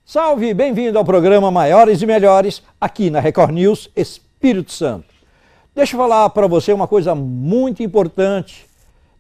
Salve, bem-vindo ao programa Maiores e Melhores, aqui na Record News Espírito Santo. Deixa eu falar para você uma coisa muito importante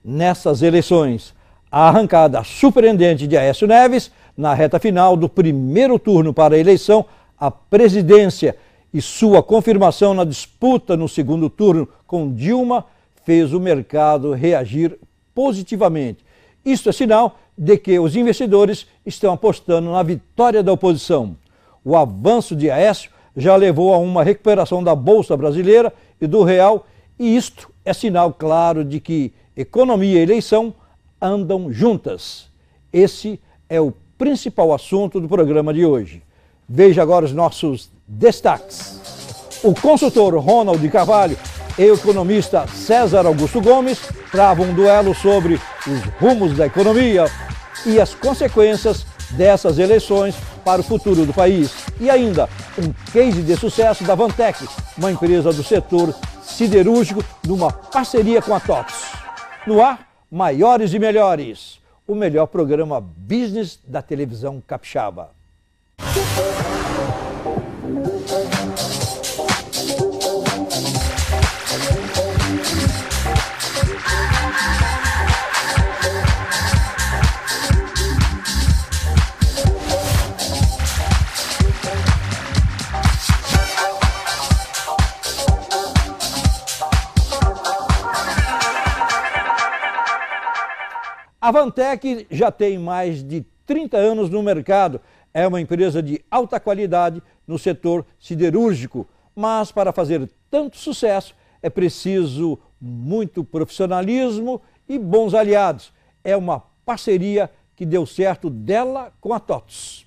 nessas eleições. A arrancada surpreendente de Aécio Neves na reta final do primeiro turno para a eleição à presidência e sua confirmação na disputa no segundo turno com Dilma fez o mercado reagir positivamente. Isso é sinal de que os investidores estão apostando na vitória da oposição. O avanço de Aécio já levou a uma recuperação da Bolsa Brasileira e do real, e isto é sinal claro de que economia e eleição andam juntas. Esse é o principal assunto do programa de hoje. Veja agora os nossos destaques. O consultor Ronald de Carvalho e o economista César Augusto Gomes travam um duelo sobre os rumos da economia e as consequências dessas eleições para o futuro do país. E ainda, um case de sucesso da Vantec, uma empresa do setor siderúrgico, numa parceria com a TOTS. No ar, Maiores e Melhores, o melhor programa business da televisão capixaba. A Vantec já tem mais de 30 anos no mercado. É uma empresa de alta qualidade no setor siderúrgico. Mas para fazer tanto sucesso é preciso muito profissionalismo e bons aliados. É uma parceria que deu certo dela com a TOTS.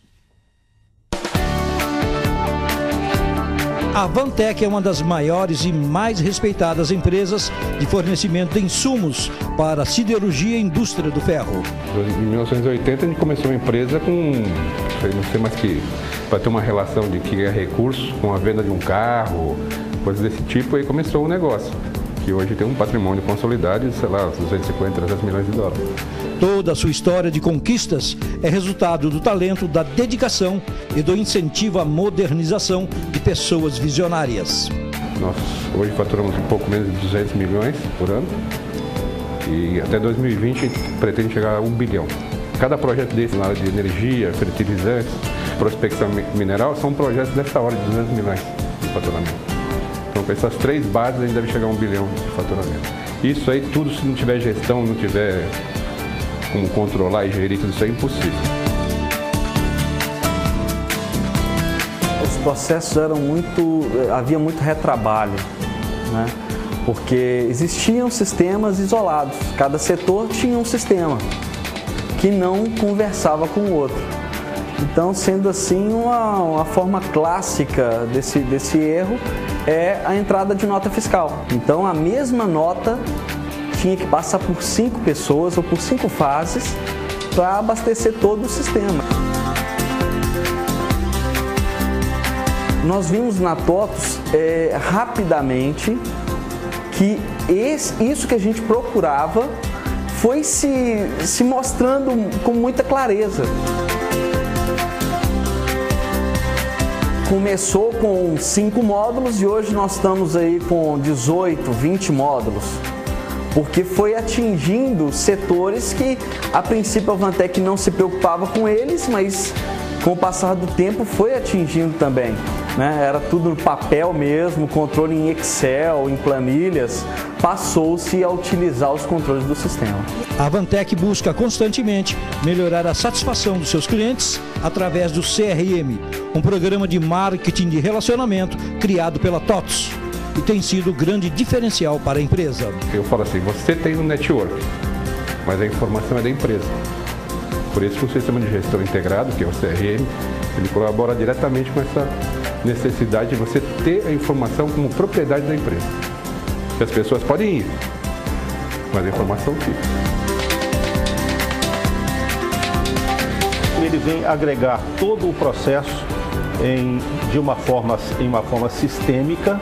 A Vantec é uma das maiores e mais respeitadas empresas de fornecimento de insumos para a siderurgia e indústria do ferro. Em 1980 a gente começou uma empresa com, não sei mais que, para ter uma relação de que é recurso com a venda de um carro, coisas desse tipo, aí começou o negócio, que hoje tem um patrimônio consolidado de, sei lá, 250, 300 milhões de dólares. Toda a sua história de conquistas é resultado do talento, da dedicação e do incentivo à modernização de pessoas visionárias. Nós hoje faturamos um pouco menos de 200 milhões por ano e até 2020 a gente pretende chegar a 1 bilhão. Cada projeto desse na área de energia, fertilizantes, prospecção mineral, são projetos dessa hora de 200 milhões de faturamento. Então com essas três bases a gente deve chegar a 1 bilhão de faturamento. Isso aí tudo, se não tiver gestão, não tiver como controlar e gerir tudo isso, é impossível. Os processos eram havia muito retrabalho, né? Porque existiam sistemas isolados, cada setor tinha um sistema que não conversava com o outro. Então, sendo assim, uma forma clássica desse erro é a entrada de nota fiscal. Então, a mesma nota tinha que passar por 5 pessoas ou por 5 fases para abastecer todo o sistema. Nós vimos na TOTS rapidamente que isso que a gente procurava foi se mostrando com muita clareza. Começou com 5 módulos e hoje nós estamos aí com 18, 20 módulos. Porque foi atingindo setores que, a princípio, a Vantec não se preocupava com eles, mas com o passar do tempo foi atingindo também, né? Era tudo no papel mesmo, controle em Excel, em planilhas, passou-se a utilizar os controles do sistema. A Vantec busca constantemente melhorar a satisfação dos seus clientes através do CRM, um programa de marketing de relacionamento criado pela TOTS. E tem sido grande diferencial para a empresa. Eu falo assim, você tem um network, mas a informação é da empresa. Por isso que o sistema de gestão integrado, que é o CRM, ele colabora diretamente com essa necessidade de você ter a informação como propriedade da empresa. Que as pessoas podem ir, mas a informação fica. Ele vem agregar todo o processo em uma forma sistêmica,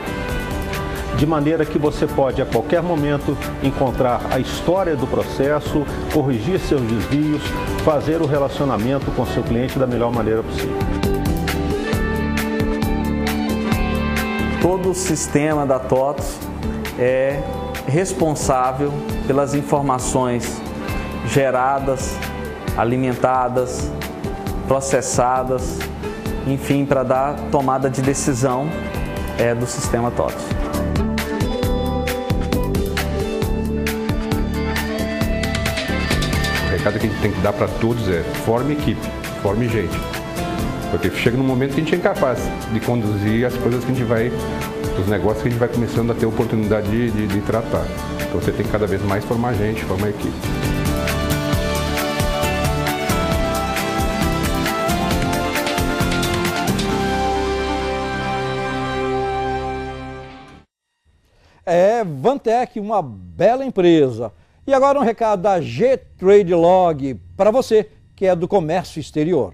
de maneira que você pode a qualquer momento encontrar a história do processo, corrigir seus desvios, fazer o relacionamento com seu cliente da melhor maneira possível. todo o sistema da TOTVS é responsável pelas informações geradas, alimentadas, processadas, enfim, para dar tomada de decisão do sistema TOTVS. O recado que a gente tem que dar para todos é: forme equipe, forme gente. Porque chega num momento que a gente é incapaz de conduzir as coisas que a gente vai, os negócios que a gente vai começando a ter oportunidade de tratar. Então você tem que cada vez mais formar gente, formar equipe. Vantec, uma bela empresa. E agora um recado da G-Trade Log para você que é do comércio exterior.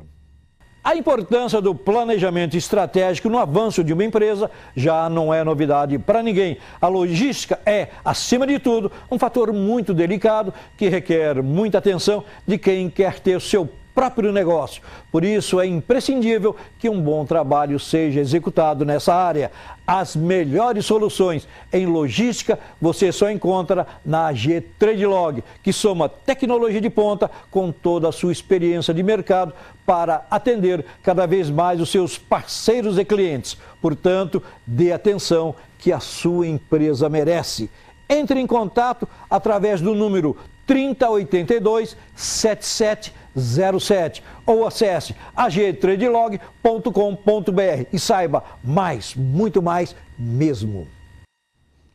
A importância do planejamento estratégico no avanço de uma empresa já não é novidade para ninguém. A logística é, acima de tudo, um fator muito delicado que requer muita atenção de quem quer ter seu próprio negócio. Por isso é imprescindível que um bom trabalho seja executado nessa área. As melhores soluções em logística você só encontra na G-Trade Log, que soma tecnologia de ponta com toda a sua experiência de mercado para atender cada vez mais os seus parceiros e clientes. Portanto, dê atenção que a sua empresa merece. Entre em contato através do número 3082-7707 ou acesse agtradelog.com.br e saiba mais, muito mais mesmo.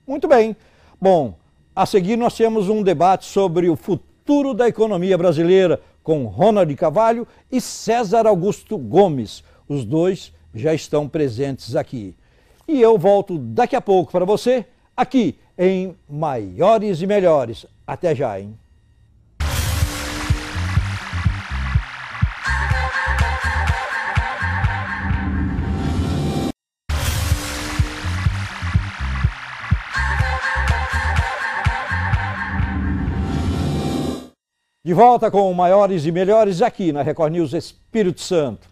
Muito bem. Bom, a seguir nós temos um debate sobre o futuro da economia brasileira com Ronald Carvalho e César Augusto Gomes. Os dois já estão presentes aqui. E eu volto daqui a pouco para você, aqui em Maiores e Melhores. Até já, hein? De volta com Maiores e Melhores aqui na Record News Espírito Santo.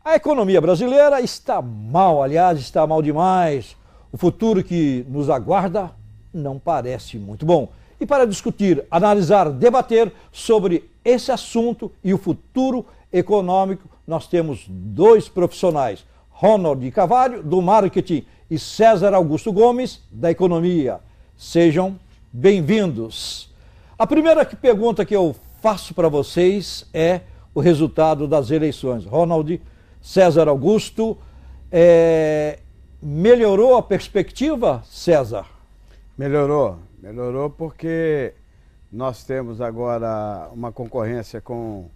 A economia brasileira está mal, aliás, está mal demais. O futuro que nos aguarda não parece muito bom. E para discutir, analisar, debater sobre esse assunto e o futuro econômico, nós temos dois profissionais, Ronald Carvalho, do marketing, e César Augusto Gomes, da economia. Sejam bem-vindos. A primeira pergunta que eu faço para vocês é o resultado das eleições. Ronald, César Augusto, melhorou a perspectiva, César? Melhorou porque nós temos agora uma concorrência com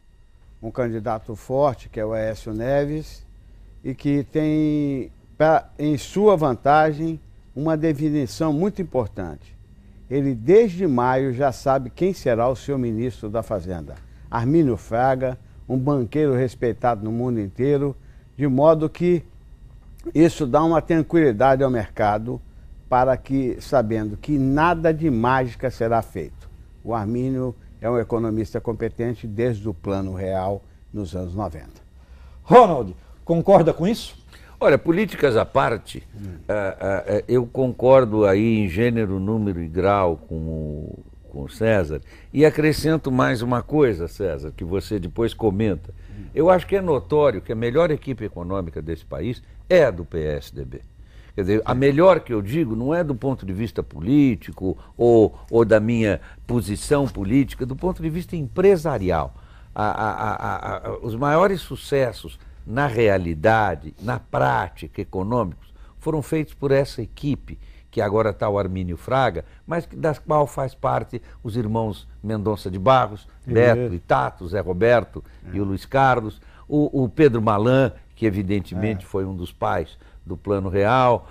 um candidato forte, que é o Aécio Neves, e que tem em sua vantagem uma definição muito importante. Ele desde maio já sabe quem será o seu ministro da Fazenda. Armínio Fraga, um banqueiro respeitado no mundo inteiro, de modo que isso dá uma tranquilidade ao mercado para que, sabendo que nada de mágica será feito. O Armínio é um economista competente desde o Plano Real nos anos 90. Ronald, concorda com isso? Olha, políticas à parte, eu concordo aí em gênero, número e grau com o César, e acrescento mais uma coisa, César, que você depois comenta. Eu acho que é notório que a melhor equipe econômica desse país é a do PSDB. Quer dizer, a melhor que eu digo não é do ponto de vista político ou da minha posição política, do ponto de vista empresarial. Os maiores sucessos na realidade, na prática, econômicos, foram feitos por essa equipe, que agora está o Armínio Fraga, mas das qual faz parte os irmãos Mendonça de Barros, Beto e Tato, Zé Roberto e o Luiz Carlos, o Pedro Malan, que evidentemente foi um dos pais do Plano Real,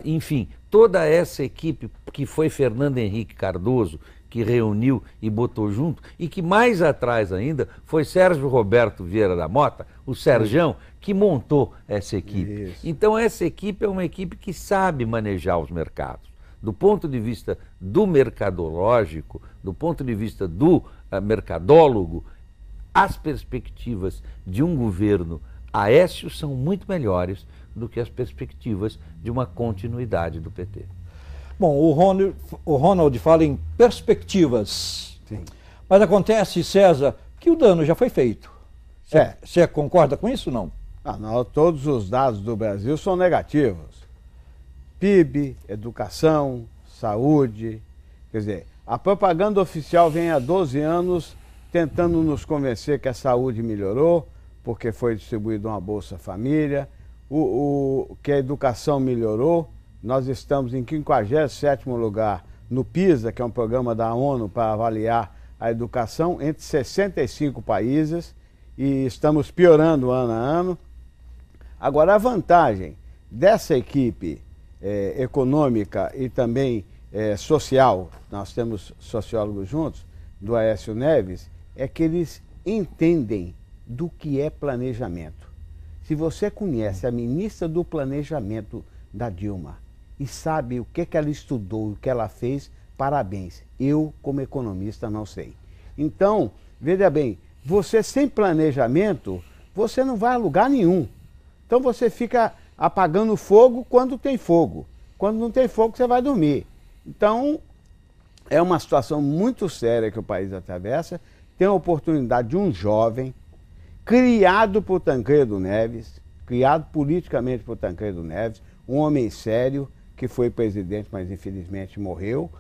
enfim, toda essa equipe que foi Fernando Henrique Cardoso, que reuniu e botou junto, e que mais atrás ainda foi Sérgio Roberto Vieira da Mota, o Serjão, que montou essa equipe. Isso. Então essa equipe é uma equipe que sabe manejar os mercados. Do ponto de vista do mercadológico, do ponto de vista do mercadólogo, as perspectivas de um governo Aécio são muito melhores do que as perspectivas de uma continuidade do PT. Bom, o Ronald fala em perspectivas. Sim. Mas acontece, César, que o dano já foi feito. Você concorda com isso ou não? Não, todos os dados do Brasil são negativos. PIB, educação, saúde. Quer dizer, a propaganda oficial vem há 12 anos tentando nos convencer que a saúde melhorou, porque foi distribuída uma Bolsa Família, que a educação melhorou. Nós estamos em 57º lugar no PISA, que é um programa da ONU para avaliar a educação, entre 65 países, e estamos piorando ano a ano. Agora, a vantagem dessa equipe econômica e também social, nós temos sociólogos juntos, do Aécio Neves, é que eles entendem do que é planejamento. Se você conhece a ministra do Planejamento da Dilma e sabe o que ela estudou, o que ela fez, parabéns. Eu, como economista, não sei. Então, veja bem, você sem planejamento, você não vai a lugar nenhum. Então você fica apagando fogo quando tem fogo. Quando não tem fogo, você vai dormir. Então, é uma situação muito séria que o país atravessa. Tem a oportunidade de um jovem, criado por Tancredo Neves, criado politicamente por Tancredo Neves, um homem sério, que foi presidente, mas infelizmente morreu,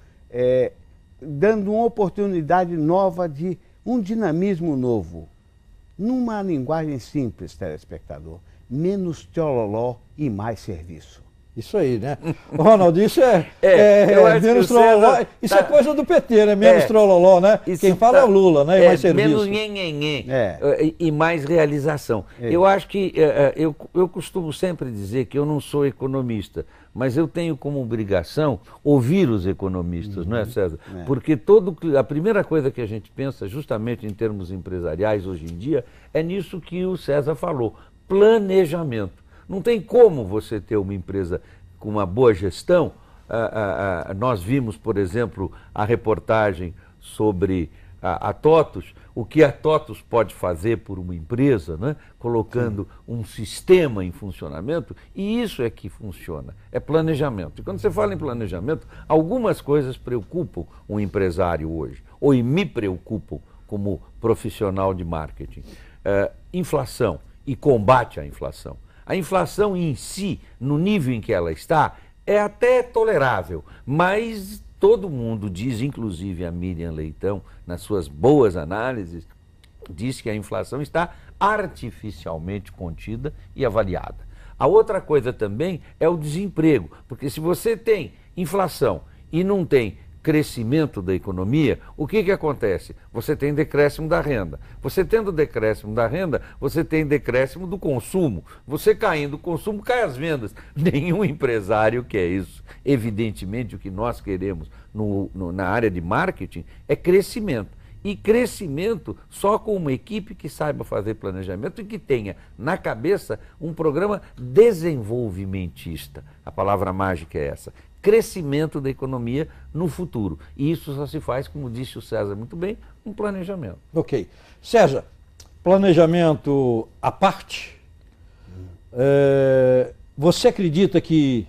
dando uma oportunidade nova de um dinamismo novo. Numa linguagem simples, telespectador, menos tchololó e mais serviço. Isso aí, né? Ronald, isso menos trololó. Isso é coisa do PT, né? Menos trololó, né? Quem fala é o Lula, né? E mais serviço. Menos nhenhenhen e mais realização. Eu acho que, eu costumo sempre dizer que eu não sou economista, mas eu tenho como obrigação ouvir os economistas, não é, César? Porque a primeira coisa que a gente pensa, justamente em termos empresariais hoje em dia, é nisso que o César falou, planejamento. Não tem como você ter uma empresa com uma boa gestão. Nós vimos, por exemplo, a reportagem sobre a TOTUS, o que a TOTUS pode fazer por uma empresa, né? Colocando um sistema em funcionamento, e isso é que funciona, é planejamento. E quando você fala em planejamento, algumas coisas preocupam um empresário hoje, ou me preocupam como profissional de marketing. Inflação e combate à inflação. A inflação em si, no nível em que ela está, é até tolerável, mas todo mundo diz, inclusive a Miriam Leitão, nas suas boas análises, diz que a inflação está artificialmente contida e avaliada. A outra coisa também é o desemprego, porque se você tem inflação e não tem crescimento da economia, o que acontece? Você tem decréscimo da renda. Você tendo decréscimo da renda, você tem decréscimo do consumo. Você caindo o consumo, cai as vendas. Nenhum empresário quer isso. Evidentemente, o que nós queremos na área de marketing é crescimento. E crescimento só com uma equipe que saiba fazer planejamento e que tenha na cabeça um programa desenvolvimentista. A palavra mágica é essa. Crescimento da economia no futuro. E isso só se faz, como disse o César muito bem, um planejamento. Ok. César, planejamento à parte, você acredita que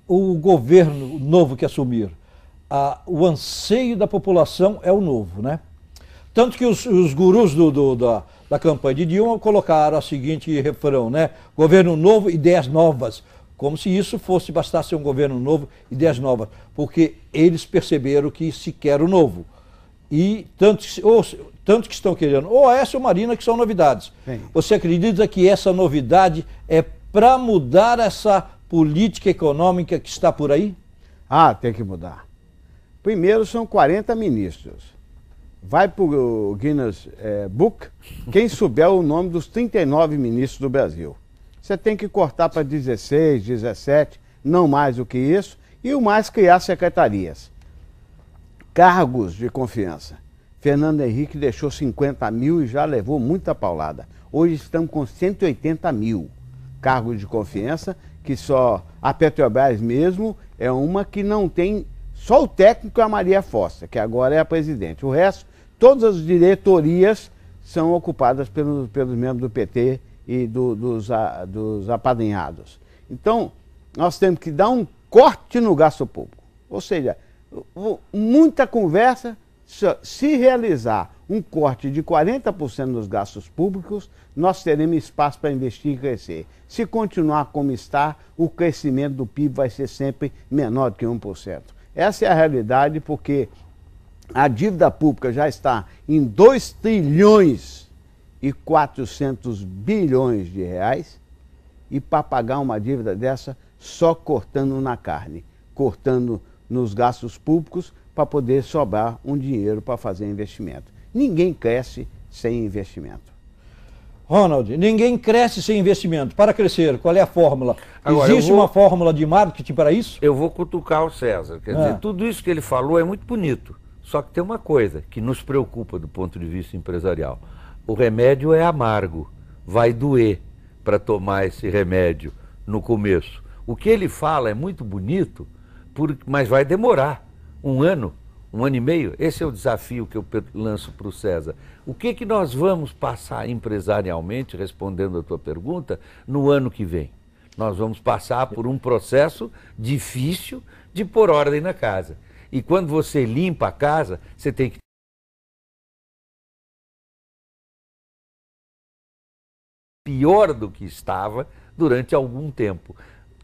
o governo novo que assumir, o anseio da população é o novo, né? Tanto que os gurus da campanha de Dilma colocaram o seguinte refrão, né? Governo novo, ideias novas. Como se isso bastasse um governo novo, ideias novas. Porque eles perceberam que se quer o novo. E tanto que estão querendo, ou Aécio ou Marina, que são novidades. Sim. Você acredita que essa novidade é para mudar essa política econômica que está por aí? Tem que mudar. Primeiro são 40 ministros. Vai para o Guinness Book quem souber o nome dos 39 ministros do Brasil. Você tem que cortar para 16, 17, não mais do que isso, e o mais criar secretarias. Cargos de confiança. Fernando Henrique deixou 50 mil e já levou muita paulada. Hoje estamos com 180 mil cargos de confiança, que só a Petrobras mesmo é uma que não tem, só o técnico é a Maria Fossa, que agora é a presidente. O resto, todas as diretorias são ocupadas pelos membros do PT e dos apadrinhados. Então, nós temos que dar um corte no gasto público. Ou seja, muita conversa, se realizar um corte de 40% nos gastos públicos, nós teremos espaço para investir e crescer. Se continuar como está, o crescimento do PIB vai ser sempre menor do que 1%. Essa é a realidade, porque a dívida pública já está em 2 trilhões e 400 bilhões de reais, e para pagar uma dívida dessa, só cortando na carne, cortando nos gastos públicos para poder sobrar um dinheiro para fazer investimento. Ninguém cresce sem investimento. Ronald, ninguém cresce sem investimento. Para crescer, qual é a fórmula? Agora, existe uma fórmula de marketing para isso? Eu vou cutucar o César. Quer dizer, tudo isso que ele falou é muito bonito. Só que tem uma coisa que nos preocupa do ponto de vista empresarial. O remédio é amargo. Vai doer para tomar esse remédio no começo. O que ele fala é muito bonito, mas vai demorar 1 ano, 1 ano e meio. Esse é o desafio que eu lanço para o César. O que nós vamos passar empresarialmente, respondendo a tua pergunta, no ano que vem? Nós vamos passar por um processo difícil de pôr ordem na casa. E quando você limpa a casa, você tem que pior do que estava durante algum tempo.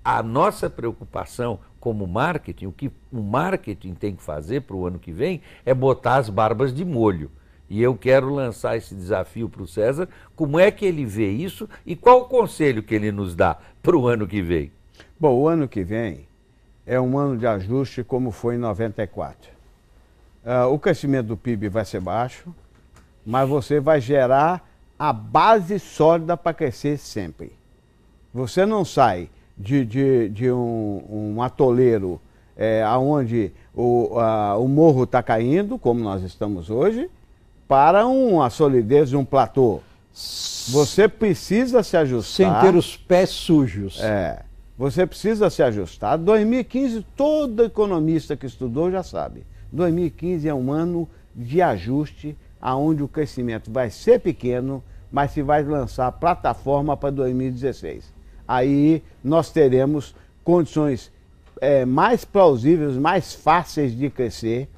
A nossa preocupação como marketing, o que o marketing tem que fazer para o ano que vem é botar as barbas de molho. E eu quero lançar esse desafio para o César, como é que ele vê isso e qual o conselho que ele nos dá para o ano que vem? Bom, o ano que vem é um ano de ajuste como foi em 94. O crescimento do PIB vai ser baixo, mas você vai gerar a base sólida para crescer sempre. Você não sai de um atoleiro onde o morro está caindo, como nós estamos hoje, para uma solidez de um platô. Você precisa se ajustar. Sem ter os pés sujos. Você precisa se ajustar. 2015, todo economista que estudou já sabe. 2015 é um ano de ajuste, onde o crescimento vai ser pequeno, mas se vai lançar plataforma para 2016. Aí nós teremos condições mais plausíveis, mais fáceis de crescer.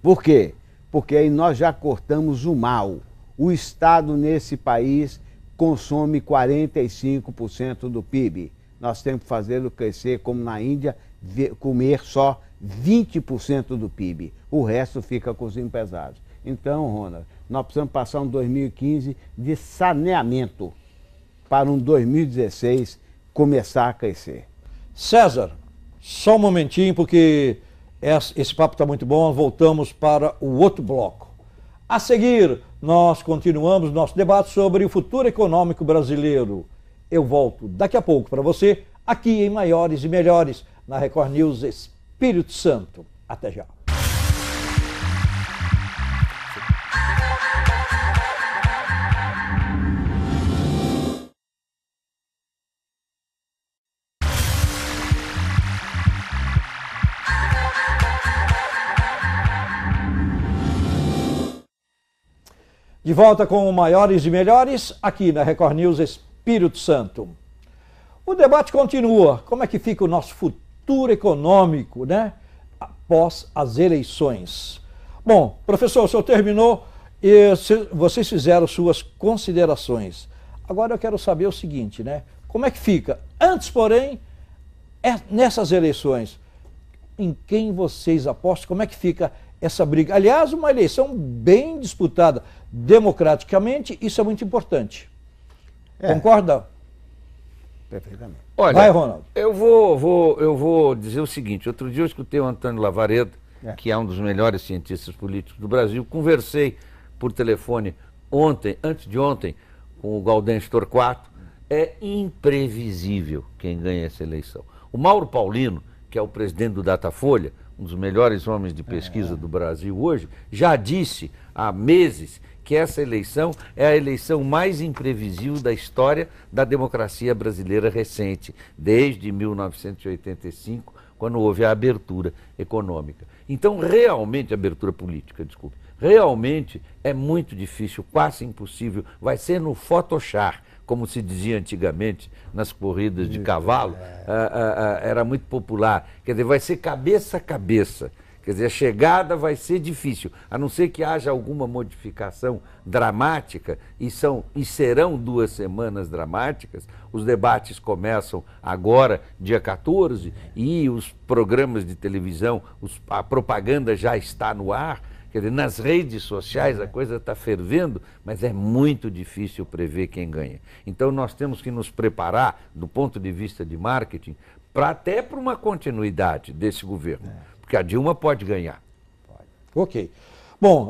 Por quê? Porque aí nós já cortamos o mal. O Estado nesse país consome 45% do PIB. Nós temos que fazê-lo crescer como na Índia, comer só 20% do PIB. O resto fica com os empresários. Então, Ronald, nós precisamos passar um 2015 de saneamento para um 2016 começar a crescer. César, só um momentinho, porque esse papo está muito bom, voltamos para o outro bloco. A seguir, nós continuamos nosso debate sobre o futuro econômico brasileiro. Eu volto daqui a pouco para você, aqui em Maiores e Melhores, na Record News Espírito Santo. Até já. De volta com o Maiores e Melhores, aqui na Record News Espírito Santo. O debate continua. Como é que fica o nosso futuro econômico, né? Após as eleições. Bom, professor, o senhor terminou e vocês fizeram suas considerações. Agora eu quero saber o seguinte, né? Como é que fica? Antes, porém, nessas eleições, em quem vocês apostam? Como é que fica essa briga? Aliás, uma eleição bem disputada democraticamente, isso é muito importante. Concorda? Perfeitamente. Olha, vai, Ronaldo. Eu vou dizer o seguinte. Outro dia eu escutei o Antônio Lavaredo, que é um dos melhores cientistas políticos do Brasil. Conversei por telefone antes de ontem, com o Gaudêncio Torquato. É imprevisível quem ganha essa eleição. O Mauro Paulino, que é o presidente do Datafolha, um dos melhores homens de pesquisa do Brasil hoje, já disse há meses que essa eleição é a eleição mais imprevisível da história da democracia brasileira recente, desde 1985, quando houve a abertura econômica. Então, realmente, abertura política, desculpe. realmente é muito difícil, quase impossível. Vai ser no Photoshop, como se dizia antigamente nas corridas de cavalo, era muito popular. Quer dizer, vai ser cabeça a cabeça. Quer dizer, a chegada vai ser difícil, a não ser que haja alguma modificação dramática, e serão 2 semanas dramáticas. Os debates começam agora, dia 14, e os programas de televisão, a propaganda já está no ar. Quer dizer, nas redes sociais a coisa está fervendo, mas é muito difícil prever quem ganha. Então nós temos que nos preparar, do ponto de vista de marketing, até para uma continuidade desse governo. Porque a Dilma pode ganhar. Ok. Bom,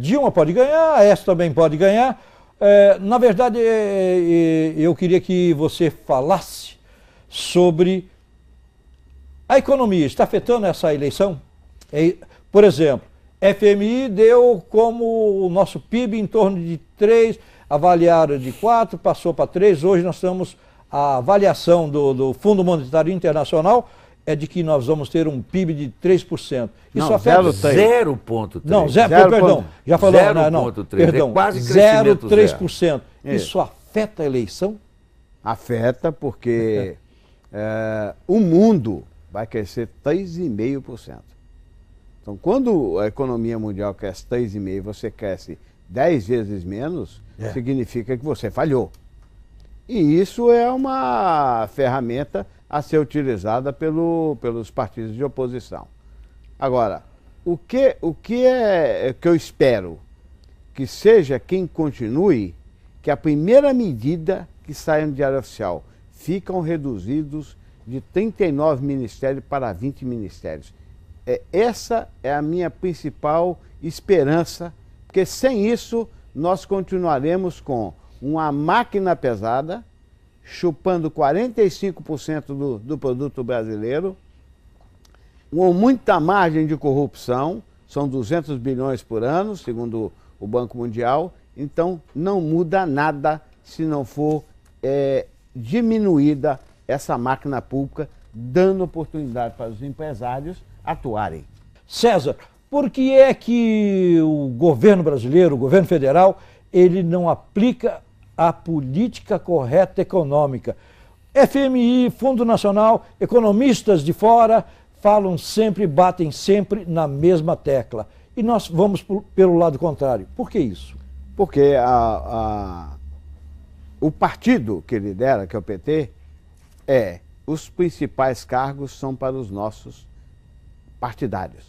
Dilma pode ganhar, Aécio também pode ganhar. Na verdade, eu queria que você falasse sobre a economia. Está afetando essa eleição? Por exemplo, FMI deu como o nosso PIB em torno de 3, avaliaram de 4, passou para 3. Hoje nós estamos, a avaliação do Fundo Monetário Internacional é de que nós vamos ter um PIB de 3%. Isso afeta 0,3%. Não, perdão, já falou, 0,3%. Perdão, é quase crescimento 0,3%. Isso afeta a eleição? Afeta porque o mundo vai crescer 3,5%. Então, quando a economia mundial cresce 3,5% e você cresce 10 vezes menos, significa que você falhou. E isso é uma ferramenta a ser utilizada pelos partidos de oposição. Agora, o que eu espero? Que seja quem continue, que a primeira medida que saia no Diário Oficial, ficam reduzidos de 39 ministérios para 20 ministérios. Essa é a minha principal esperança, porque sem isso nós continuaremos com uma máquina pesada, chupando 45% do produto brasileiro, com muita margem de corrupção, são 200 bilhões por ano, segundo o Banco Mundial. Então não muda nada se não for diminuída essa máquina pública, dando oportunidade para os empresários atuarem. César, por que é que o governo brasileiro, o governo federal, ele não aplica a política correta econômica? FMI, Fundo Nacional, economistas de fora falam sempre, batem sempre na mesma tecla. E nós vamos pelo lado contrário. Por que isso? Porque o partido que lidera, que é o PT, os principais cargos são para os nossos partidários.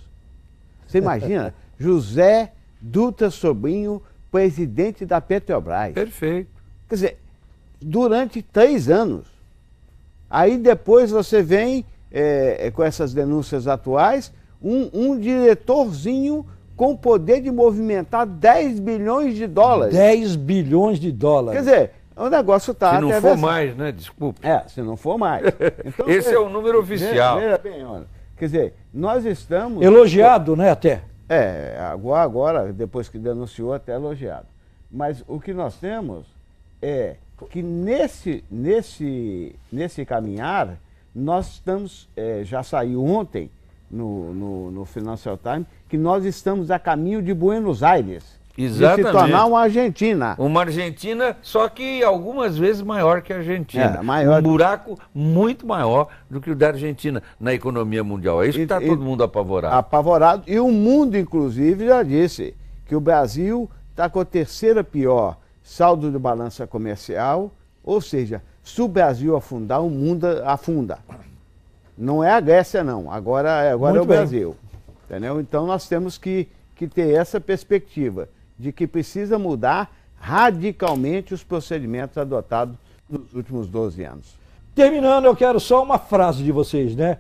Você imagina? José Dutra Sobrinho, presidente da Petrobras. Perfeito. Quer dizer, durante 3 anos. Aí depois você vem, com essas denúncias atuais, um diretorzinho com poder de movimentar 10 bilhões de dólares. 10 bilhões de dólares. Quer dizer, o negócio está... Se não for mais, né? Desculpe. Se não for mais. Então, esse é o número oficial. Veja bem, olha. Quer dizer, nós estamos... Elogiado, né, até? Agora, depois que denunciou, até elogiado. Mas o que nós temos é que nesse caminhar, nós estamos, já saiu ontem no Financial Times, que nós estamos a caminho de Buenos Aires. Exatamente. De se tornar uma Argentina. Uma Argentina, só que algumas vezes maior que a Argentina. Maior. Um buraco muito maior do que o da Argentina na economia mundial. É isso que está todo mundo apavorado. Apavorado. E o mundo, inclusive, já disse que o Brasil está com a 3ª pior saldo de balança comercial. Ou seja, se o Brasil afundar, o mundo afunda. Não é a Grécia, não. Agora é o Brasil. Entendeu? Então nós temos que ter essa perspectiva de que precisa mudar radicalmente os procedimentos adotados nos últimos 12 anos. Terminando, eu quero só uma frase de vocês, né?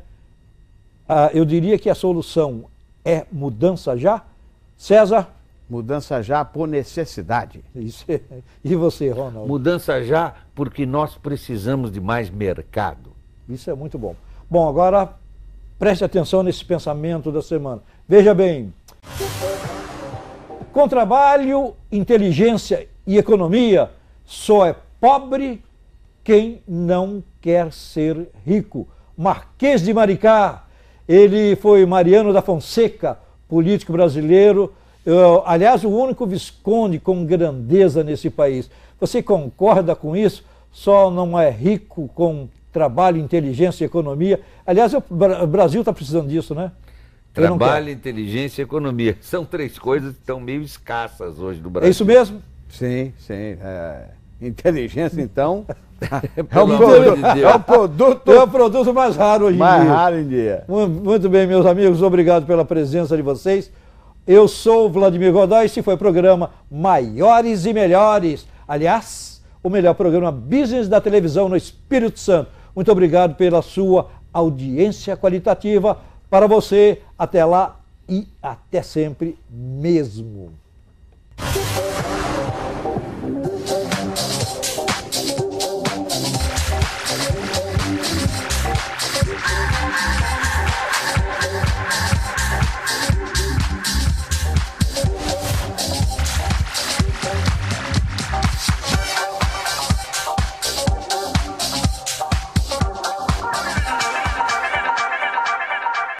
Eu diria que a solução é mudança já. César? Mudança já por necessidade. Isso. E você, Ronaldo? Mudança já porque nós precisamos de mais mercado. Isso é muito bom. Bom, agora preste atenção nesse pensamento da semana. Veja bem, com trabalho, inteligência e economia, só é pobre quem não quer ser rico. Marquês de Maricá, ele foi Mariano da Fonseca, político brasileiro, Aliás, o único visconde com grandeza nesse país. Você concorda com isso? Só não é rico com trabalho, inteligência e economia. Aliás, o Brasil está precisando disso, né? Trabalho, inteligência e economia. São 3 coisas que estão meio escassas hoje no Brasil. É isso mesmo? Sim, sim. Inteligência, então, Pelo amor de Deus. é o produto mais raro hoje em mais dia. raro em dia. Muito bem, meus amigos, obrigado pela presença de vocês. Eu sou o Vladimir Godoy, esse foi o programa Maiores e Melhores. Aliás, o melhor programa business da televisão no Espírito Santo. Muito obrigado pela sua audiência qualitativa. Para você, até lá e até sempre mesmo.